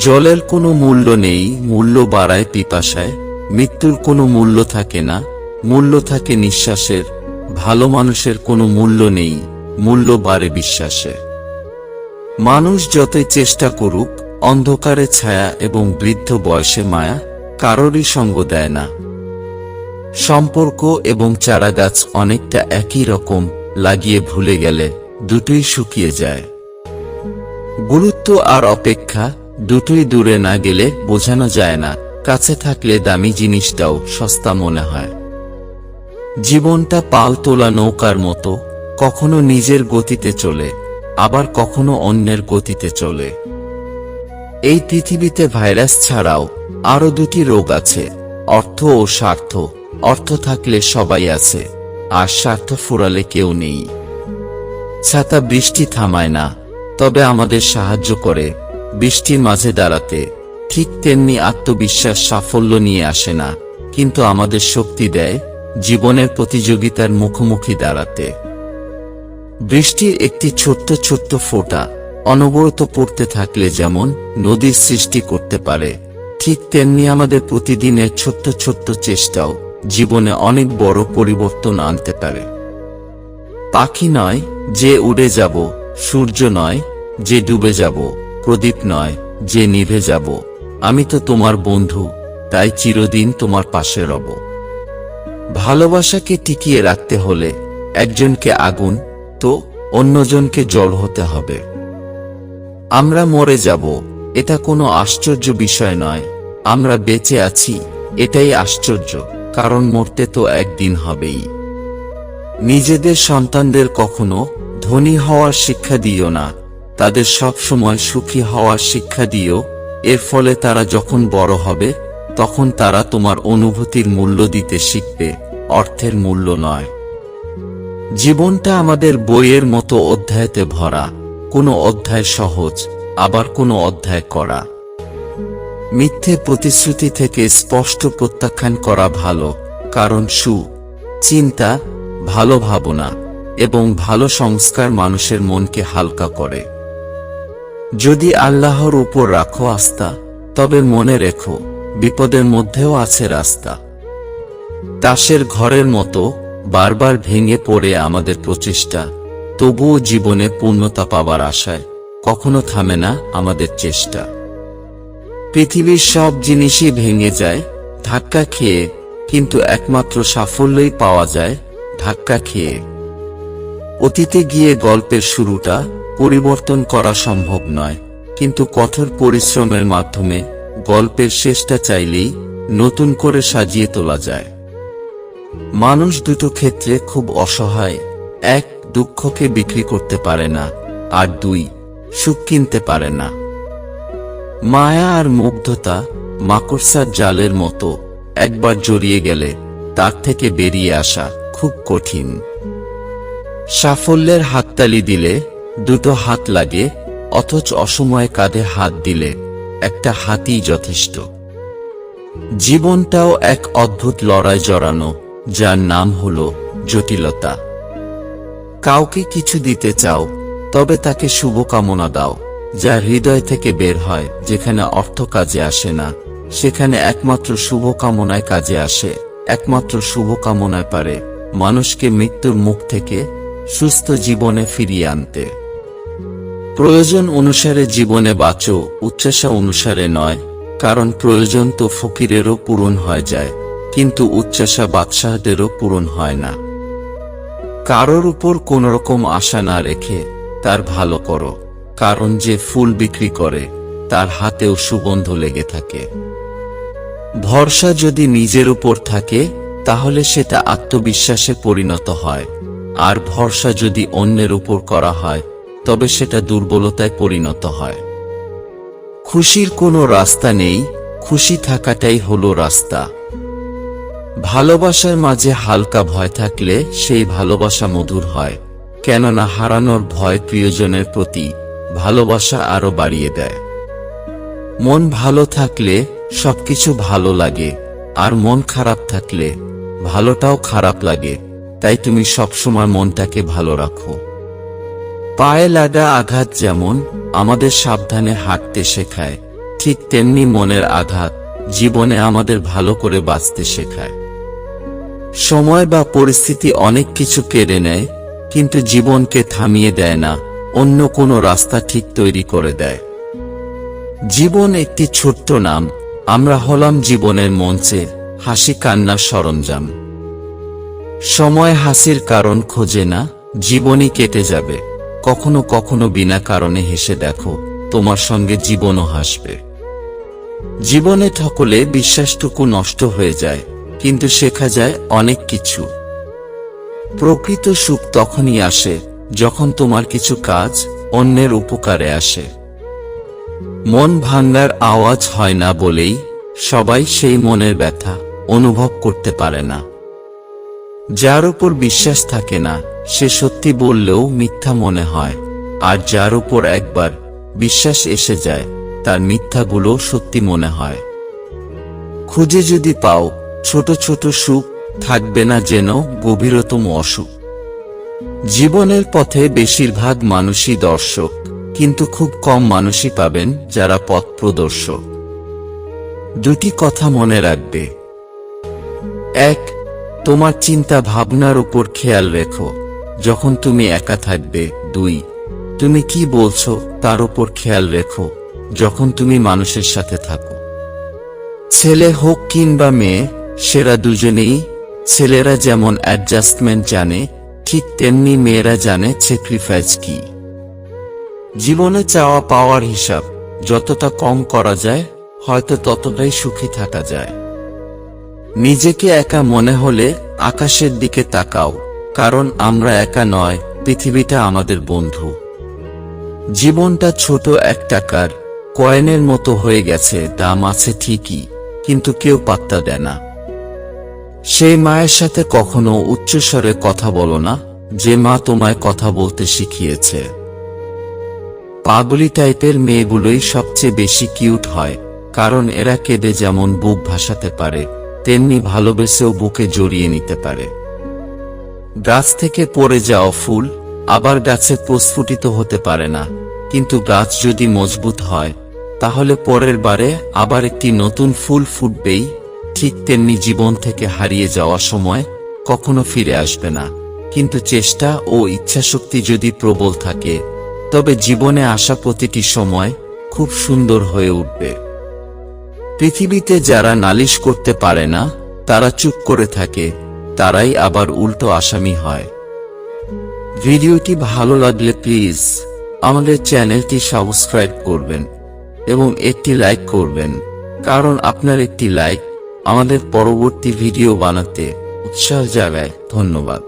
জলের কোনো মূল্য নেই, মূল্য বাড়ায় পিপাসায়। মৃত্যুর কোনো মূল্য থাকে না, মূল্য থাকে নিঃশ্বাসের। ভালো মানুষের কোনো মূল্য নেই, মূল্য বাড়ে বিশ্বাসে। মানুষ যতই চেষ্টা করুক, অন্ধকারে ছায়া এবং বৃদ্ধ বয়সে মায়া কারোরই সঙ্গ দেয় না। সম্পর্ক এবং চারাগাছ অনেকটা একই রকম, লাগিয়ে ভুলে গেলে দুটোই শুকিয়ে যায়। গুরুত্ব আর অপেক্ষা দুটোই দূরে না গেলে বোঝানো যায় না, কাছে থাকলে দামি জিনিসটাও সস্তা মনে হয়। জীবনটা পাল তোলা নৌকার মতো, কখনো নিজের গতিতে চলে, আবার কখনো অন্যের গতিতে চলে। এই পৃথিবীতে ভাইরাস ছাড়াও আরো দুটি রোগ আছে, অর্থ ও স্বার্থ। অর্থ থাকলে সবাই আছে, আর স্বার্থ ফুরালে কেউ নেই। ছাতা বৃষ্টি থামায় না, তবে আমাদের সাহায্য করে বৃষ্টির মাঝে দাঁড়াতে। ঠিক তেমনি আত্মবিশ্বাস সাফল্য নিয়ে আসে না, কিন্তু আমাদের শক্তি দেয় জীবনের প্রতিযোগিতার মুখোমুখি দাঁড়াতে। বৃষ্টির একটি ছোট্ট ছোট্ট ফোঁটা অনবরত পড়তে থাকলে যেমন নদীর সৃষ্টি করতে পারে, ঠিক তেমনি আমাদের প্রতিদিনের ছোট্ট ছোট্ট চেষ্টাও জীবনে অনেক বড় পরিবর্তন আনতে পারে। পাখি নয় যে উড়ে যাব, সূর্য নয় যে ডুবে যাব, প্রদীপ নয় যে নিভে যাব, আমি তো তোমার বন্ধু, তাই চিরদিন তোমার পাশে রব। ভালোবাসাকে টিকিয়ে রাখতে হলে একজনকে আগুন তো অন্যজনকে জল হতে হবে। আমরা মরে যাব, এটা কোনো আশ্চর্য বিষয় নয়। আমরা বেঁচে আছি, এটাই আশ্চর্য, কারণ মরতে তো একদিন হবেই। নিজেদের সন্তানদের কখনো ধনী হওয়ার শিক্ষা দিও না, তাদের সব সময় সুখী হওয়ার শিক্ষা দিও। এর ফলে তারা যখন বড় হবে, তখন তারা তোমার অনুভূতির মূল্য দিতে শিখবে, অর্থের মূল্য নয়। জীবনটা আমাদের বইয়ের মতো অধ্যায়তে ভরা, কোনো অধ্যায় সহজ, আবার কোনো অধ্যায় করা। মিথ্যে প্রতিশ্রুতি থেকে স্পষ্ট প্রত্যাখ্যান করা ভালো, কারণ চিন্তা, ভালো ভাবনা এবং ভালো সংস্কার মানুষের মনকে হালকা করে। যদি আল্লাহর উপর রাখো আস্থা, তবে মনে রেখো বিপদের মধ্যেও আছে রাস্তা। তাসের ঘরের মতো বারবার ভেঙে পড়ে আমাদের প্রচেষ্টা, তবুও জীবনে পূর্ণতা পাবার আশায় কখনো থামে না আমাদের চেষ্টা। পৃথিবীর সব জিনিসই ভেঙে যায় ধাক্কা খেয়ে, কিন্তু একমাত্র সাফল্যই পাওয়া যায় ধাক্কা খেয়ে। অতীতে গিয়ে গল্পের শুরুটা পরিবর্তন করা সম্ভব নয়, কিন্তু কঠোর পরিশ্রমের মাধ্যমে গল্পের শেষটা চাইলেই নতুন করে সাজিয়ে তোলা যায়। মানুষ দুটো ক্ষেত্রে খুব অসহায়, এক, দুঃখকে বিক্রি করতে পারে না, আর দুই, সুখ কিনতে পারে না। মায়া আর মুগ্ধতা মাকড়সার জালের মতো, একবার জড়িয়ে গেলে তার থেকে বেরিয়ে আসা খুব কঠিন। সাফল্যের হাততালি দিলে দুটো হাত লাগে, অথচ অসময়ে কাঁধে হাত দিলে একটা হাতই যথেষ্ট। জীবনটাও এক অদ্ভুত লড়াই জড়ানো, যার নাম হলো জটিলতা। কাউকে কিছু দিতে চাও, তবে তাকে শুভকামনা দাও, যা হৃদয় থেকে বের হয়। যেখানে অর্থ কাজে আসে না, সেখানে একমাত্র শুভকামনায় কাজে আসে। একমাত্র শুভকামনায় পারে মানুষকে মৃত্যুর মুখ থেকে সুস্থ জীবনে ফিরিয়ে আনতে। প্রয়োজন অনুসারে জীবনে বাঁচো, উচ্চাসা অনুসারে নয়, কারণ প্রয়োজন তো ফকিরেরও পূরণ হয়ে যায়, কিন্তু উচ্চাসা বাদশাহদেরও পূরণ হয় না। কারোর উপর কোনরকম আশা না রেখে তার ভালো করো, কারণ যে ফুল বিক্রি করে তার হাতেও সুগন্ধ লেগে থাকে। ভরসা যদি নিজের উপর থাকে, তাহলে সেটা আত্মবিশ্বাসে পরিণত হয়, আর ভরসা যদি অন্যের উপর করা হয়, তবে সেটা দুর্বলতায় পরিণত হয়। খুশির কোনো রাস্তা নেই, খুশি থাকাটাই হলো রাস্তা। ভালোবাসার মাঝে হালকা ভয় থাকলে সেই ভালোবাসা মধুর হয়, কেননা হারানোর ভয় প্রিয়জনের প্রতি ভালোবাসা আরো বাড়িয়ে দেয়। মন ভালো থাকলে সবকিছু ভালো লাগে, আর মন খারাপ থাকলে ভালোটাও খারাপ লাগে। তাই তুমি সবসময় মনটাকে ভালো রাখো। পায়ে লাগা আঘাত যেমন আমাদের সাবধানে হাঁটতে শেখায়, ঠিক তেমনি মনের আঘাত জীবনে আমাদের ভালো করে বাঁচতে শেখায়। সময় বা পরিস্থিতি অনেক কিছু কেড়ে নেয়, কিন্তু জীবনকে থামিয়ে দেয় না, অন্য কোনো রাস্তা ঠিক তৈরি করে দেয়। জীবন একটি ছোট্ট নাম, আমরা হলাম জীবনের মঞ্চে হাসি কান্নার সরঞ্জাম। সময় হাসির কারণ খোঁজে না, জীবনই কেটে যাবে। কখনো কখনো বিনা কারণে হেসে দেখো, তোমার সঙ্গে জীবনও হাসবে। জীবনে ঠকলে বিশ্বাসটুকু নষ্ট হয়ে যায়, কিন্তু শেখা যায় অনেক কিছু। প্রকৃত সুখ তখনই আসে যখন তোমার কিছু কাজ অন্যের উপকারে আসে। মন ভাঙার আওয়াজ হয় না বলেই সবাই সেই মনের ব্যথা অনুভব করতে পারে না। যার উপর বিশ্বাস থাকে না সে সত্যি বললেও মিথ্যা মনে হয়, আর যার উপর একবার বিশ্বাস এসে যায় তার মিথ্যাগুলো সত্যি মনে হয়। খুঁজে যদি পাও ছোট ছোট সুখ, থাকবে না যেন গভীরতম অসুখ। জীবনের পথে বেশিরভাগ মানুষই দর্শক, কিন্তু খুব কম মানুষই পাবেন যারা পথ প্রদর্শক। দুটি কথা মনে রাখবে। 1. তোমার চিন্তা ভাবনার উপর খেয়াল রেখো যখন তুমি একা থাকবে। 2. তুমি কি বলছো তার উপর খেয়াল রেখো যখন তুমি মানুষের সাথে থাকো। ছেলে হোক কিংবা মেয়ে, সেরা দুজনেই। ছেলেরা যেমন অ্যাডজাস্টমেন্ট জানে, ঠিক তেমনি মেয়েরা জানে স্যাক্রিফাইস কি। জীবনে চাওয়া পাওয়ার হিসাব যতটা কম করা যায়, হয়তো ততটাই সুখী থাকা যায়। নিজেকে একা মনে হলে আকাশের দিকে তাকাও, কারণ আমরা একা নয়, পৃথিবীটা আমাদের বন্ধু। জীবনটা ছোট এক টাকার কয়েনের মতো হয়ে গেছে, দাম আছে ঠিকই, কিন্তু কেউ পাত্তা দেয় না। সেই মায়ের সাথে কখনো উচ্চস্বরে কথা বলো না, যে মা তোমায় কথা বলতে শিখিয়েছে। পাগলি টাইপের মেয়েগুলোই সবচেয়ে বেশি কিউট হয়, কারণ এরা কেঁদে যেমন বুক ভাসাতে পারে, তেমনি ভালোবেসেও বুকে জড়িয়ে নিতে পারে। গাছ থেকে পড়ে যাওয়া ফুল আবার গাছে প্রস্ফুটিত হতে পারে না, কিন্তু গাছ যদি মজবুত হয় তাহলে পরের বারে আবার একটি নতুন ফুল ফুটবেই। ঠিক তেমনি জীবন থেকে হারিয়ে যাওয়া সময় কখনো ফিরে আসবে না, কিন্তু চেষ্টা ও ইচ্ছাশক্তি যদি প্রবল থাকে তবে জীবনে আসা প্রতিটি সময় খুব সুন্দর হয়ে উঠবে। পৃথিবীতে যারা নালিশ করতে পারে না, তারা চুপ করে থাকে, তারাই আবার উল্টো আসামি হয়। ভিডিওটি ভালো লাগলে প্লিজ আমাদের চ্যানেলটি সাবস্ক্রাইব করবেন এবং একটি লাইক করবেন, কারণ আপনার একটি লাইক আমাদের পরবর্তী ভিডিও বানাতে উৎসাহ জাগায়। ধন্যবাদ।